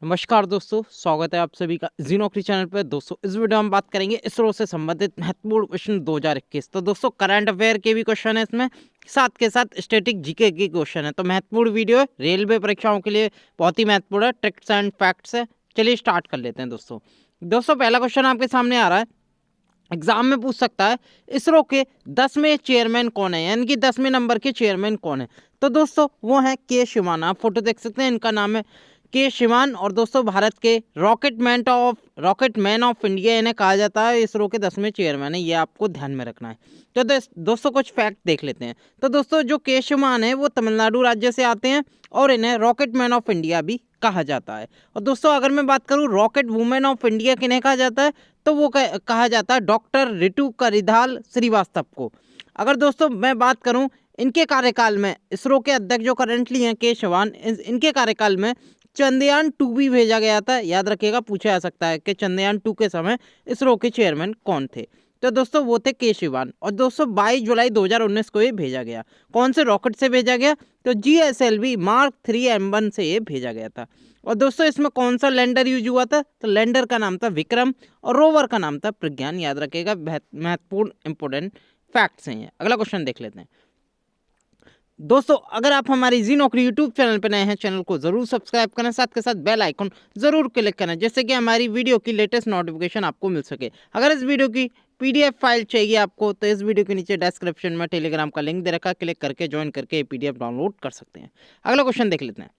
नमस्कार दोस्तों, स्वागत है आप सभी का जी नौकरी चैनल पर। दोस्तों इस वीडियो में हम बात करेंगे इसरो से संबंधित महत्वपूर्ण क्वेश्चन 2021। तो दोस्तों करंट अफेयर के भी क्वेश्चन है इसमें, साथ के साथ स्टैटिक जीके के क्वेश्चन है। तो महत्वपूर्ण वीडियो है, रेलवे परीक्षाओं के लिए बहुत ही महत्वपूर्ण है, ट्रिक्स एंड फैक्ट्स है। चलिए स्टार्ट कर लेते हैं दोस्तों। पहला क्वेश्चन आपके सामने आ रहा है, एग्जाम में पूछ सकता है इसरो के 10वें चेयरमैन कौन है, यानी कि 10वें नंबर के चेयरमैन कौन है। तो दोस्तों वो है के शिवान। आप फोटो देख सकते हैं, इनका नाम है के शिवान। और दोस्तों भारत के रॉकेट मैन ऑफ इंडिया इन्हें कहा जाता है। इसरो के 10वें चेयरमैन है, ये आपको ध्यान में रखना है। तो दोस्तों कुछ फैक्ट देख लेते हैं। तो दोस्तों जो के शिवान है वो तमिलनाडु राज्य से आते हैं और इन्हें रॉकेट मैन ऑफ इंडिया भी कहा जाता है। और दोस्तों अगर मैं बात करूं रॉकेट वुमेन ऑफ इंडिया किन्हें कहा जाता है, तो वो कहा जाता है डॉक्टर रितु करिधाल श्रीवास्तव को। अगर दोस्तों मैं बात करूं इनके कार्यकाल में, इसरो के अध्यक्ष जो करंटली हैं के शिवान, इनके कार्यकाल में चंद्रयान 2 भी भेजा गया था। याद रखिएगा, पूछा जा सकता है कि चंद्रयान 2 के समय इसरो के चेयरमैन कौन थे। तो दोस्तों वो थे के शिवान। और दोस्तों 22 जुलाई 2019 को ये भेजा गया। कौन से रॉकेट से भेजा गया, तो GSLV Mark 3 M1 से ये भेजा गया था। और दोस्तों इसमें कौन सा लैंडर यूज हुआ था, तो लैंडर का नाम था विक्रम और रोवर का नाम था प्रज्ञान। याद रखिएगा, महत्वपूर्ण इंपोर्टेंट फैक्ट्स हैं। अगला क्वेश्चन देख लेते हैं दोस्तों। अगर आप हमारी जी नौकरी यूट्यूब चैनल पर नए हैं, चैनल को जरूर सब्सक्राइब करें, साथ के साथ बेल आइकन जरूर क्लिक करें, जिससे कि हमारी वीडियो की लेटेस्ट नोटिफिकेशन आपको मिल सके। अगर इस वीडियो की PDF फाइल चाहिए आपको, तो इस वीडियो के नीचे डिस्क्रिप्शन में टेलीग्राम का लिंक दे रखा है, क्लिक करके ज्वाइन करके PDF डाउनलोड कर सकते हैं। अगला क्वेश्चन देख लेते हैं।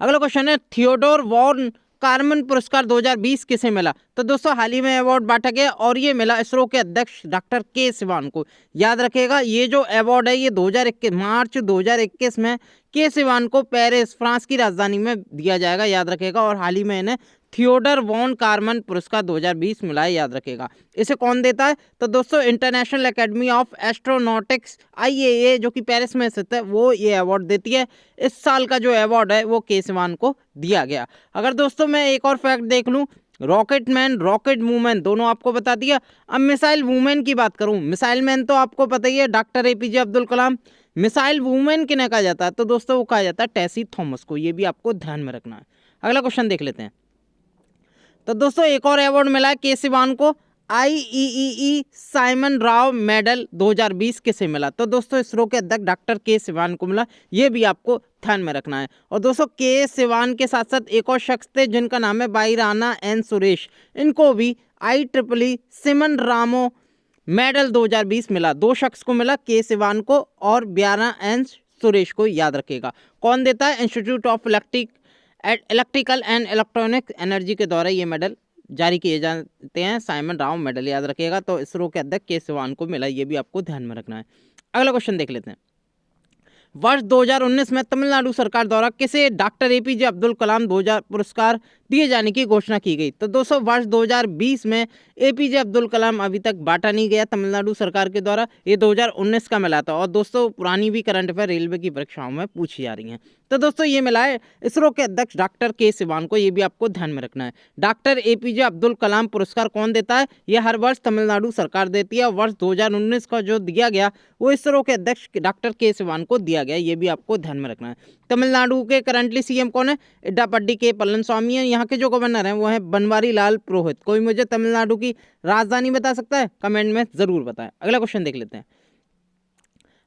अगला क्वेश्चन है थियोडोर वॉन कार्मन पुरस्कार 2020 किसे मिला। तो दोस्तों हाल ही में अवार्ड बांटा गया और ये मिला इसरो के अध्यक्ष डॉक्टर के सिवान को। याद रखिएगा, ये जो अवार्ड है ये 2021 मार्च 2021 में के सिवान को पेरिस फ्रांस की राजधानी में दिया जाएगा। याद रखिएगा, और हाल ही में इन्हें थियोडर वॉन कार्मन पुरस्कार 2020 मिला है। याद रखिएगा, इसे कौन देता है, तो दोस्तों international academy of astronautics IAA जो कि पेरिस में स्थित है, वो ये अवार्ड देती है। इस साल का जो अवार्ड है वो के सिवान को दिया गया। अगर दोस्तों मैं एक और फैक्ट देख लूं, रॉकेट मैन रॉकेट वूमेन दोनों आपको बता दिया। अब मिसाइल वूमेन की बात करूं, मिसाइल मैन तो आपको पता ही है doctor APJ Abdul Kalam. Missile women किन्हें कहा जाता है, तो दोस्तों वो कहा जाता है टेसी थॉमस को। ये भी आपको ध्यान में रखना है। अगला क्वेश्चन देख लेते हैं। तो दोस्तों एक और अवार्ड मिला है के सिवान को, IEEE साइमन राव मेडल 2020 किसे मिला, तो दोस्तों इसरो के अध्यक्ष डॉक्टर के सिवान को मिला। ये भी आपको ध्यान में रखना है। और दोस्तों के सिवान के साथ साथ एक और शख्स थे जिनका नाम है बाईराना एन सुरेश, इनको भी IEEE सिमन रामो मेडल 2020 मिला। दो शख्स को मिला, के सिवान को और ब्याना एन सुरेश को। याद रखिएगा, कौन देता है, institute of electrical and electronic energy के द्वारा ये मेडल जारी किए जाते हैं, साइमन राव मेडल। याद रखिएगा, तो इसरो के अध्यक्ष के सिवान को मिला। ये भी आपको ध्यान में रखना है। अगला क्वेश्चन देख लेते हैं। वर्ष 2019 में तमिलनाडु सरकार द्वारा किसे डॉक्टर APJ अब्दुल कलाम 2000 पुरस्कार दिए जाने की घोषणा की गई। तो दोस्तों वर्ष 2020 में APJ अब्दुल कलाम अभी तक बांटा नहीं गया तमिलनाडु सरकार के द्वारा, ये 2019 का मिला था। और दोस्तों पुरानी भी करंट अफेयर रेलवे की परीक्षाओं में पूछी जा रही हैं। तो दोस्तों ये मिला है इसरो के अध्यक्ष डॉक्टर के सिवान को। ये भी आपको ध्यान में रखना है। डॉक्टर APJ अब्दुल कलाम पुरस्कार कौन देता है, ये हर वर्ष तमिलनाडु सरकार देती है। वर्ष 2019 का जो दिया गया वो इसरो के अध्यक्ष डॉक्टर के सिवान को दिया गया। ये भी आपको ध्यान में रखना है। तमिलनाडु के करंटली CM कौन है, इड्डापड्डी के पलनस्वामी है। यहाँ के जो गवर्नर हैं वो है बनवारी लाल पुरोहित। कोई मुझे तमिलनाडु की राजधानी बता सकता है, कमेंट में जरूर बताएं। अगला क्वेश्चन देख लेते हैं।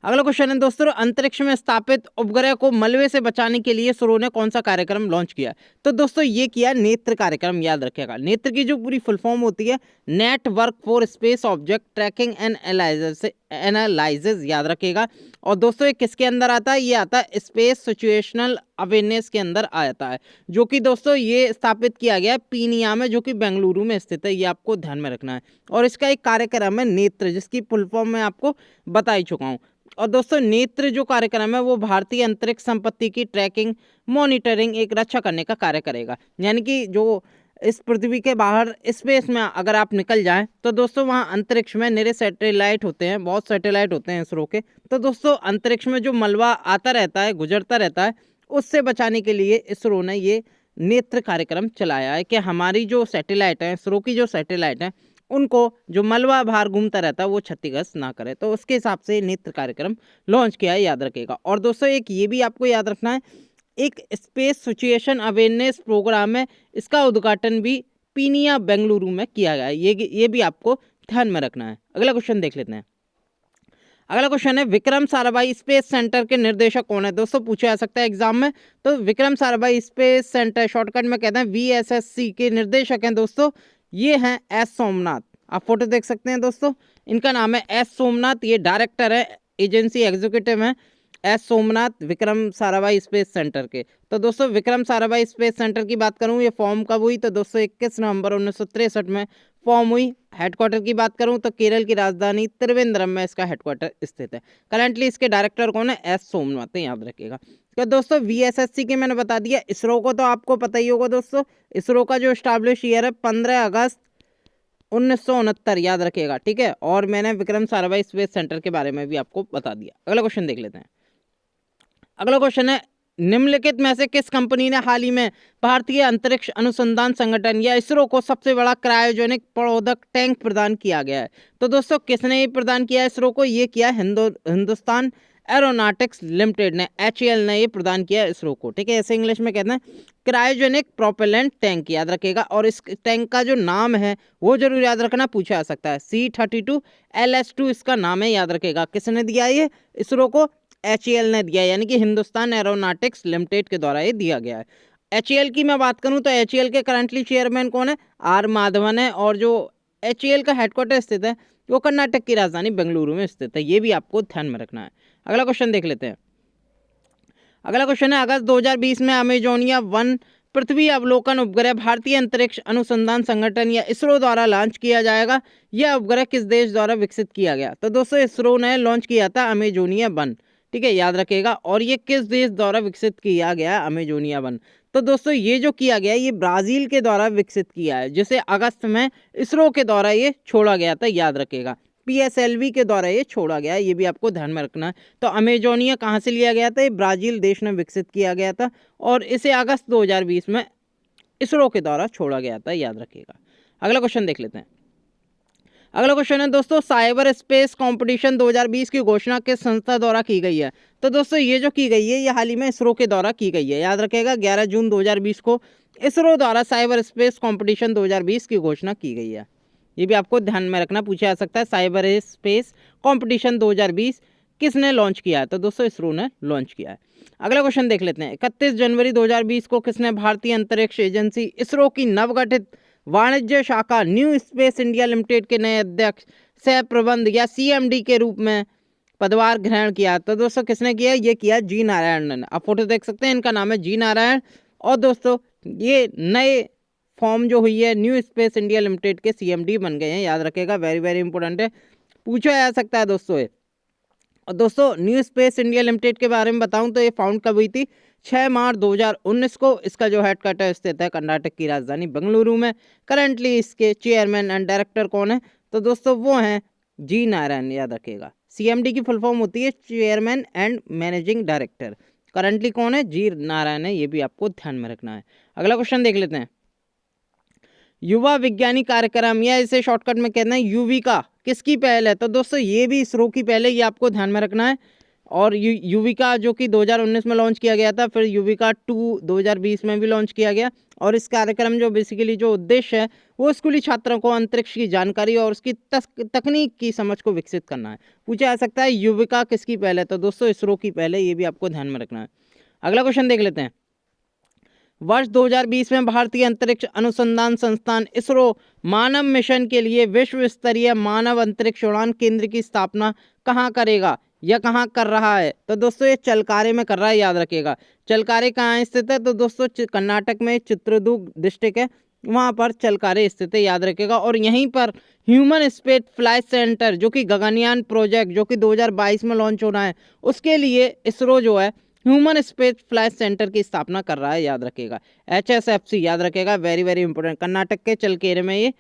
अगला क्वेश्चन है दोस्तों, अंतरिक्ष में स्थापित उपग्रह को मलबे से बचाने के लिए इसरो ने कौन सा कार्यक्रम लॉन्च किया। तो दोस्तों ये किया नेत्र कार्यक्रम। याद रखिएगा, नेत्र की जो पूरी फुल फॉर्म होती है network for space object tracking and analysis. याद रखिएगा। और दोस्तों ये किसके अंदर आता है, ये आता है स्पेस सिचुएशनल अवेयरनेस के अंदर आता है, जो कि दोस्तों ये स्थापित किया गया है पीनिया में, जो कि बेंगलुरु में स्थित है। ये आपको ध्यान में रखना है। और इसका एक कार्यक्रम है नेत्र, जिसकी फुल फॉर्म मैं आपको बता ही चुका हूँ। और दोस्तों नेत्र जो कार्यक्रम है वो भारतीय अंतरिक्ष संपत्ति की ट्रैकिंग, मॉनिटरिंग, एक रक्षा करने का कार्य करेगा। यानी कि जो इस पृथ्वी के बाहर स्पेस में अगर आप निकल जाएं, तो दोस्तों वहाँ अंतरिक्ष में निरे सैटेलाइट होते हैं, बहुत सैटेलाइट होते हैं इसरो के। तो दोस्तों अंतरिक्ष में जो मलबा आता रहता है, गुजरता रहता है, उससे बचाने के लिए इसरो ने ये नेत्र कार्यक्रम चलाया है कि हमारी जो सैटेलाइट है, इसरो की जो सैटेलाइट है, उनको जो मलबा बाहर घूमता रहता है वो क्षतिग्रस्त ना करे। तो उसके हिसाब से नेत्र कार्यक्रम लॉन्च किया है। याद रखिएगा। और दोस्तों एक ये भी आपको याद रखना है, एक स्पेस सिचुएशन अवेयरनेस प्रोग्राम है, इसका उद्घाटन भी पीनिया बेंगलुरु में किया गया है। ये भी आपको ध्यान में रखना है। अगला क्वेश्चन देख लेते हैं। अगला क्वेश्चन है विक्रम साराभाई स्पेस सेंटर के निर्देशक कौन है? दोस्तों पूछा जा सकता है एग्जाम में। तो Vikram Sarabhai space centre shortcut में कहते हैं VSSC के निर्देशक हैं दोस्तों, ये हैं एस सोमनाथ। आप फोटो देख सकते हैं दोस्तों, इनका नाम है एस सोमनाथ, ये डायरेक्टर है, एजेंसी एग्जीक्यूटिव हैं S Somnath Vikram Sarabhai space centre के। तो दोस्तों विक्रम साराभाई स्पेस सेंटर की बात करूं, ये फॉर्म कब हुई? तो दोस्तों 21 नवंबर 1963 में फॉर्म हुई। हेडक्वार्टर की बात करूं तो केरल की राजधानी त्रिवेंद्रम में इसका हेडक्वार्टर स्थित है। करंटली इसके डायरेक्टर कौन है? एस सोमनाथ, याद रखिएगा। तो दोस्तों VSSC के मैंने बता दिया। इसरो को तो आपको पता ही होगा दोस्तों, इसरो का जो स्टैब्लिश ईयर है 15 अगस्त 1969, याद रखिएगा, ठीक है। और मैंने विक्रम साराभाई स्पेस सेंटर के बारे में भी आपको बता दिया। अगला क्वेश्चन देख लेते हैं। अगला क्वेश्चन है निम्नलिखित में से किस कंपनी ने हाल ही में भारतीय अंतरिक्ष अनुसंधान संगठन या इसरो को सबसे बड़ा क्रायोजेनिक प्रोदक टैंक प्रदान किया गया है? तो दोस्तों किसने ये प्रदान किया है इसरो को? ये किया हिंदुस्तान एरोनॉटिक्स लिमिटेड ने, HAL ने ये प्रदान किया है इसरो को, ठीक है। ऐसे इंग्लिश में कहते हैं क्रायोजेनिक प्रोपेलेंट टैंक, याद रखिएगा। और इस टैंक का जो नाम है वो जरूर याद रखना, पूछा जा सकता है। C32 LS2 इसका नाम है, याद रखिएगा। किसने दिया ये इसरो को? HAL ने दिया, यानी कि हिंदुस्तान एरोनॉटिक्स लिमिटेड के द्वारा ये दिया गया है। HAL की मैं बात करूं तो HAL के करंटली चेयरमैन कौन है? R माधवन है। और जो HAL का हेडक्वार्टर स्थित है वो कर्नाटक की राजधानी बेंगलुरु में स्थित है। ये भी आपको ध्यान में रखना है। अगला क्वेश्चन देख लेते हैं। अगला क्वेश्चन है अगस्त 2020 में अमेजोनिया 1 पृथ्वी अवलोकन उपग्रह भारतीय अंतरिक्ष अनुसंधान संगठन या इसरो द्वारा लॉन्च किया जाएगा। यह उपग्रह किस देश द्वारा विकसित किया गया? तो दोस्तों इसरो ने लॉन्च किया था अमेजोनिया 1, ठीक है, याद रखिएगा। और ये किस देश द्वारा विकसित किया गया अमेजोनिया 1? तो दोस्तों ये जो किया गया ये ब्राजील के द्वारा विकसित किया है, जिसे अगस्त में इसरो के द्वारा ये छोड़ा गया था, याद रखिएगा। PSLV के द्वारा ये छोड़ा गया है, ये भी आपको ध्यान में रखना है। तो अमेजोनिया कहाँ से लिया गया था? ये ब्राजील देश ने विकसित किया गया था और इसे अगस्त 2020 में इसरो के द्वारा छोड़ा गया था, याद रखिएगा। अगला क्वेश्चन देख लेते हैं। अगला क्वेश्चन है दोस्तों साइबर स्पेस कंपटीशन 2020 की घोषणा किस संस्था द्वारा की गई है? तो दोस्तों ये जो की गई है ये हाल ही में इसरो के द्वारा की गई है, याद रखिएगा। 11 जून 2020 को इसरो द्वारा साइबर स्पेस कंपटीशन 2020 की घोषणा की गई है। ये भी आपको ध्यान में रखना, पूछा जा सकता है। साइबर स्पेस कंपटीशन 2020 किसने लॉन्च किया है? तो दोस्तों इसरो ने लॉन्च किया है। अगला क्वेश्चन देख लेते हैं। 31 जनवरी 2020 को किसने भारतीय अंतरिक्ष एजेंसी इसरो की नवगठित वाणिज्य शाखा न्यू स्पेस इंडिया लिमिटेड के नए अध्यक्ष सह प्रबंध या CMD के रूप में पदभार ग्रहण किया? तो दोस्तों किसने किया? ये किया जी नारायण ने। आप फोटो देख सकते हैं, इनका नाम है जी नारायण। और दोस्तों ये नए फॉर्म जो हुई है न्यू स्पेस इंडिया लिमिटेड के CMD बन गए हैं, याद रखेगा, वेरी वेरी इंपॉर्टेंट है, पूछा जा सकता है दोस्तों ये। और दोस्तों न्यू स्पेस इंडिया लिमिटेड के बारे में बताऊं तो ये फाउंड कब हुई थी? 6 मार्च 2019 को। इसका जो हेडक्वार्टर स्थित है कर्नाटक की राजधानी बेंगलुरु में। करंटली इसके चेयरमैन एंड डायरेक्टर कौन है? तो दोस्तों वो हैं जी नारायण, याद रखिएगा। CMD की फुल फॉर्म होती है chairman and managing director. Currently कौन है? जी नारायण है, ये भी आपको ध्यान में रखना है। अगला क्वेश्चन देख लेते हैं। युवा विज्ञानी कार्यक्रम या इसे शॉर्टकट में कहते हैं युविका किसकी पहल है? तो दोस्तों ये भी इसरो की पहल है, ये आपको ध्यान में रखना है। और युविका जो कि 2019 में लॉन्च किया गया था, फिर युविका 2 2020 में भी लॉन्च किया गया। और इस कार्यक्रम जो बेसिकली जो उद्देश्य है वो स्कूली छात्रों को अंतरिक्ष की जानकारी और उसकी तकनीक की समझ को विकसित करना है। पूछा जा सकता है युविका किसकी पहल है? तो दोस्तों इसरो की पहल है, ये भी आपको ध्यान में रखना है। अगला क्वेश्चन देख लेते हैं। वर्ष 2020 में भारतीय अंतरिक्ष अनुसंधान संस्थान इसरो मानव मिशन के लिए विश्व स्तरीय मानव अंतरिक्ष उड़ान केंद्र की स्थापना कहाँ करेगा या कहाँ कर रहा है? तो दोस्तों ये चलकारे में कर रहा है, याद रखिएगा। चलकारे कहाँ स्थित है? तो दोस्तों कर्नाटक में चित्रदुर्ग डिस्ट्रिक्ट है, वहाँ पर चलकारे स्थित है, याद रखिएगा। और यहीं पर ह्यूमन स्पेस फ्लाइट सेंटर जो कि गगनयान प्रोजेक्ट जो कि 2022 में लॉन्च होना है, उसके लिए इसरो जो है ह्यूमन स्पेस फ्लाइट सेंटर की स्थापना कर रहा है, याद रखिएगा। HSFC, याद रखिएगा, वेरी वेरी इंपॉर्टेंट। कर्नाटक के चलकेरे में ये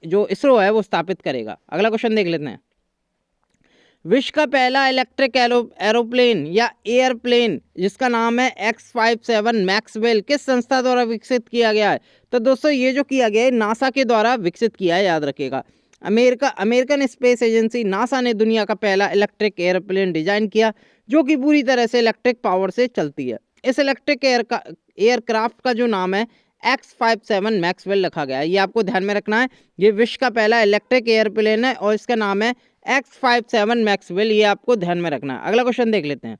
जो इसरो है वो स्थापित करेगा। अगला क्वेश्चन देख लेते हैं। विश्व का पहला इलेक्ट्रिक एरोप्लेन या एयरप्लेन जिसका नाम है X-57 मैक्सवेल किस संस्था द्वारा विकसित किया गया है? तो दोस्तों ये जो किया गया है नासा के द्वारा विकसित किया है, याद रखिएगा। अमेरिकन स्पेस एजेंसी नासा ने दुनिया का पहला इलेक्ट्रिक एयरप्लेन डिजाइन किया जो कि पूरी तरह से इलेक्ट्रिक पावर से चलती है। इस इलेक्ट्रिक एयरक्राफ्ट का जो नाम है X-57 मैक्सवेल रखा गया है। ये आपको ध्यान में रखना है। ये विश्व का पहला इलेक्ट्रिक एयरप्लेन है और इसका नाम है X-57 मैक्सवेल। ये आपको ध्यान में रखना है। अगला क्वेश्चन देख लेते हैं।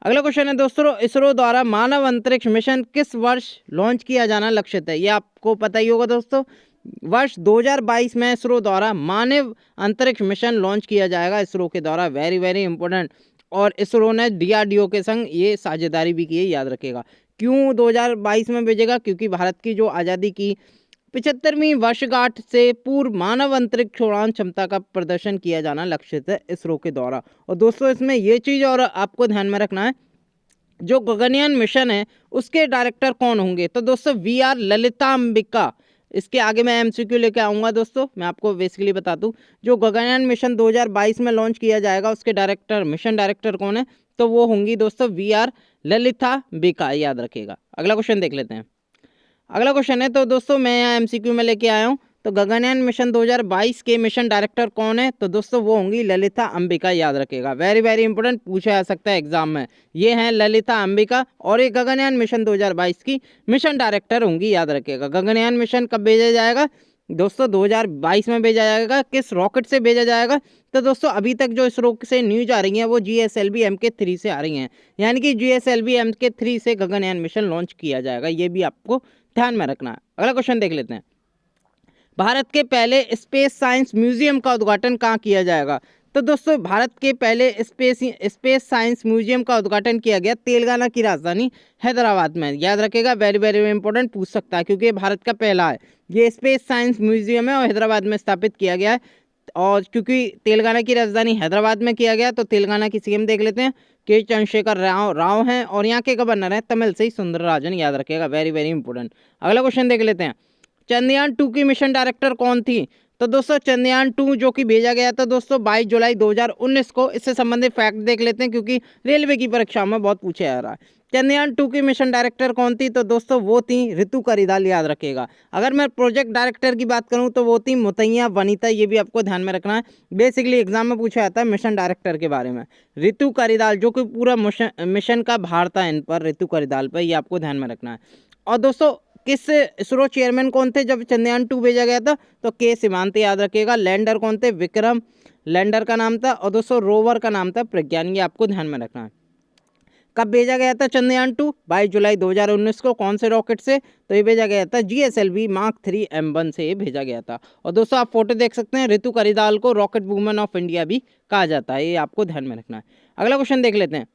अगला क्वेश्चन है दोस्तों, इसरो द्वारा मानव अंतरिक्ष मिशन किस वर्ष लॉन्च किया जाना लक्षित है? ये आपको पता ही होगा दोस्तों। वर्ष 2022 में इसरो द्वारा मानव अंतरिक्ष मिशन लॉन्च किया जाएगा। इसरो के द्वारा वेरी वेरी इंपॉर्टेंट। और इसरो ने DRDO के संग ये साझेदारी भी की है, याद रखेगा। क्यों 2022 में भेजेगा? क्योंकि भारत की जो आज़ादी की 75वीं वर्षगांठ से पूर्व मानव अंतरिक्ष उड़ान क्षमता का प्रदर्शन किया जाना लक्षित है इसरो के द्वारा। और दोस्तों इसमें ये चीज़ और आपको ध्यान में रखना है, जो गगनयान मिशन है उसके डायरेक्टर कौन होंगे? तो दोस्तों VR ललिता अंबिका। इसके आगे मैं MCQ लेके आऊँगा दोस्तों। मैं आपको बेसिकली बता दूँ, जो गगनयान मिशन 2022 में लॉन्च किया जाएगा उसके डायरेक्टर, मिशन डायरेक्टर कौन है? तो वो होंगी दोस्तों VR ललिता अंबिका, याद रखिएगा। अगला क्वेश्चन देख लेते हैं। अगला क्वेश्चन है तो दोस्तों मैं यहाँ MCQ में लेके आया हूँ। तो गगनयान मिशन 2022 के मिशन डायरेक्टर कौन है? तो दोस्तों वो होंगी ललिता अंबिका, याद रखेगा। वेरी वेरी इंपॉर्टेंट, पूछा जा सकता है एग्जाम में। ये हैं ललिता अंबिका और ये गगनयान मिशन 2022 की मिशन डायरेक्टर होंगी, याद रखेगा। गगनयान मिशन कब भेजा जाएगा? दोस्तों 2022 में भेजा जाएगा। किस रॉकेट से भेजा जाएगा? तो दोस्तों अभी तक जो इसरो से न्यूज आ रही है वो GSLV Mk3 से आ रही हैं, यानी कि GSLV Mk3 से गगनयान मिशन लॉन्च किया जाएगा। ये भी आपको ध्यान में रखना है। अगला क्वेश्चन देख लेते हैं। भारत के पहले स्पेस साइंस म्यूजियम का उद्घाटन कहाँ किया जाएगा? तो दोस्तों भारत के पहले स्पेस साइंस म्यूजियम का उद्घाटन किया गया तेलंगाना की राजधानी हैदराबाद में, याद रखेगा। वेरी वेरी इंपॉर्टेंट, पूछ सकता है क्योंकि ये भारत का पहला है। ये स्पेस साइंस म्यूजियम है और हैदराबाद में स्थापित किया गया है। और क्योंकि तेलंगाना की राजधानी हैदराबाद में किया गया तो तेलंगाना की CM देख लेते हैं। के चंद्रशेखर राव हैं और यहाँ के गवर्नर हैं तमिलसाई सुंदरराजन, याद रखेगा। Very very important. अगला क्वेश्चन देख लेते हैं। चंद्रयान 2 की मिशन डायरेक्टर कौन थी? तो दोस्तों चंद्रयान 2 जो कि भेजा गया था दोस्तों 22 जुलाई 2019 को। इससे संबंधित फैक्ट देख लेते हैं क्योंकि रेलवे की परीक्षा में बहुत पूछा जा रहा है। चंद्रयान 2 की मिशन डायरेक्टर कौन थी? तो दोस्तों वो थी ऋतु करिदाल, याद रखेगा। अगर मैं प्रोजेक्ट डायरेक्टर की बात करूं तो वो थी मुतैया वनीता। ये भी आपको ध्यान में रखना है, बेसिकली एग्जाम में पूछा जाता है मिशन डायरेक्टर के बारे में। ऋतु करिदाल जो कि पूरा मिशन का भार था इन पर, ऋतु करिदाल पर, ये आपको ध्यान में रखना है। और दोस्तों किस इसरो चेयरमैन कौन थे जब चंद्रयान 2 भेजा गया था? तो के सिवांत, याद रखिएगा। लैंडर कौन थे? विक्रम लैंडर का नाम था। और दोस्तों रोवर का नाम था प्रज्ञान, ये आपको ध्यान में रखना है। कब भेजा गया था चंद्रयान 2? 22 जुलाई 2019 को। कौन से रॉकेट से? तो ये भेजा गया था GSLV Mark 3 M1 से ये भेजा गया था। और दोस्तों आप फोटो देख सकते हैं, ऋतु करिदाल को रॉकेट वुमन ऑफ इंडिया भी कहा जाता है, ये आपको ध्यान में रखना है। अगला क्वेश्चन देख लेते हैं।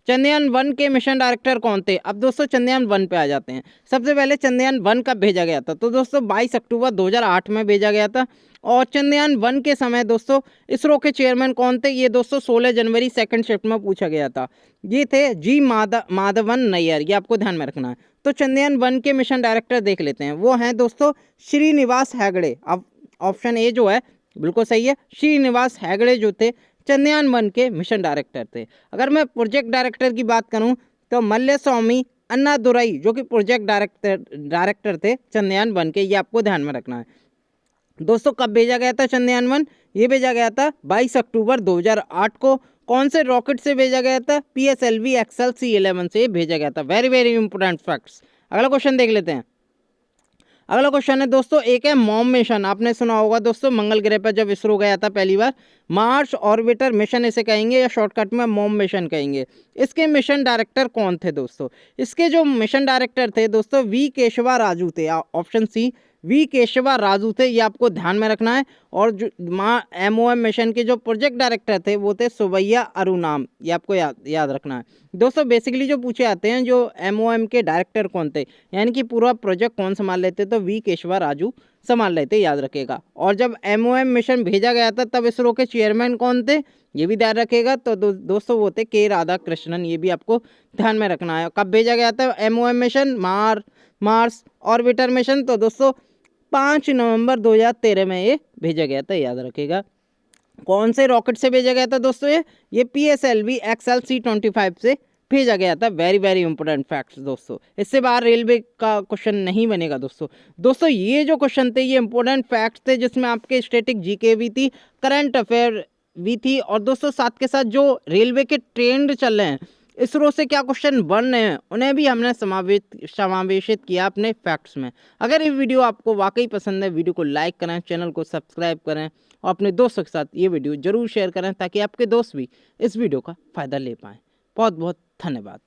चंद्रयान 1 के मिशन डायरेक्टर कौन थे? अब दोस्तों चंद्रयान 1 पे आ जाते हैं। सबसे पहले चंद्रयान 1 कब भेजा गया था? तो दोस्तों 22 अक्टूबर 2008 में भेजा गया था। और चंद्रयान 1 के समय दोस्तों इसरो के चेयरमैन कौन थे? ये दोस्तों 16 जनवरी सेकंड शिफ्ट में पूछा गया था। ये थे जी माधवन नैयर, ये आपको ध्यान में रखना है। तो चंद्रयान 1 के मिशन डायरेक्टर देख लेते हैं। वो हैं दोस्तों श्रीनिवास हेगड़े। अब ऑप्शन ए जो है बिल्कुल सही है, श्रीनिवास हेगड़े जो थे चंद्रयान 1 के मिशन डायरेक्टर थे। अगर मैं प्रोजेक्ट डायरेक्टर की बात करूं तो मल्ले स्वामी अन्नादुरई जो कि प्रोजेक्ट डायरेक्टर थे चंद्रयान 1 के, ये आपको ध्यान में रखना है। दोस्तों कब भेजा गया था चंद्रयान 1? ये भेजा गया था 22 अक्टूबर 2008 को। कौन से रॉकेट से भेजा गया था? PSLV XLC-11 से भेजा गया था। Very very important facts. अगला क्वेश्चन देख लेते हैं। अगला क्वेश्चन है दोस्तों, एक है मॉम मिशन। आपने सुना होगा दोस्तों, मंगल ग्रह पर जब इसरो गया था पहली बार, मार्स ऑर्बिटर मिशन इसे कहेंगे या शॉर्टकट में मॉम मिशन कहेंगे। इसके मिशन डायरेक्टर कौन थे दोस्तों? इसके जो मिशन डायरेक्टर थे दोस्तों V केशवा राजू थे। ऑप्शन सी V केशवा राजू थे, ये आपको ध्यान में रखना है। और जो MOM मिशन के जो प्रोजेक्ट डायरेक्टर थे वो थे सुबैया अरुणाम, ये आपको याद रखना है। दोस्तों बेसिकली जो पूछे आते हैं जो MOM के डायरेक्टर कौन थे, यानी कि पूरा प्रोजेक्ट कौन संभाल लेते, तो V केशवा राजू संभाल लेते, याद रखेगा। और जब MOM मिशन भेजा गया था तब इसरो के चेयरमैन कौन थे, ये भी ध्यान रखेगा। तो दोस्तों वो थे के राधाकृष्णन, ये भी आपको ध्यान में रखना है। कब भेजा गया था MOM mission? Mars orbiter mission तो दोस्तों 5 नवंबर 2013 में ये भेजा गया था, याद रखेगा। कौन से रॉकेट से भेजा गया था दोस्तों? ये PSLV XLC-25 से भेजा गया था। वेरी वेरी इंपॉर्टेंट फैक्ट्स दोस्तों, इससे बाहर रेलवे का क्वेश्चन नहीं बनेगा दोस्तों ये जो क्वेश्चन थे ये इंपॉर्टेंट फैक्ट्स थे, जिसमें आपके स्टैटिक GK भी थी, करंट अफेयर भी थी, और दोस्तों साथ के साथ जो रेलवे के ट्रेंड चल रहे हैं इसरो से क्या क्वेश्चन बन रहे हैं उन्हें भी हमने समावेशित किया अपने फैक्ट्स में। अगर ये वीडियो आपको वाकई पसंद है, वीडियो को लाइक करें, चैनल को सब्सक्राइब करें और अपने दोस्तों के साथ ये वीडियो जरूर शेयर करें ताकि आपके दोस्त भी इस वीडियो का फ़ायदा ले पाएँ। बहुत बहुत धन्यवाद।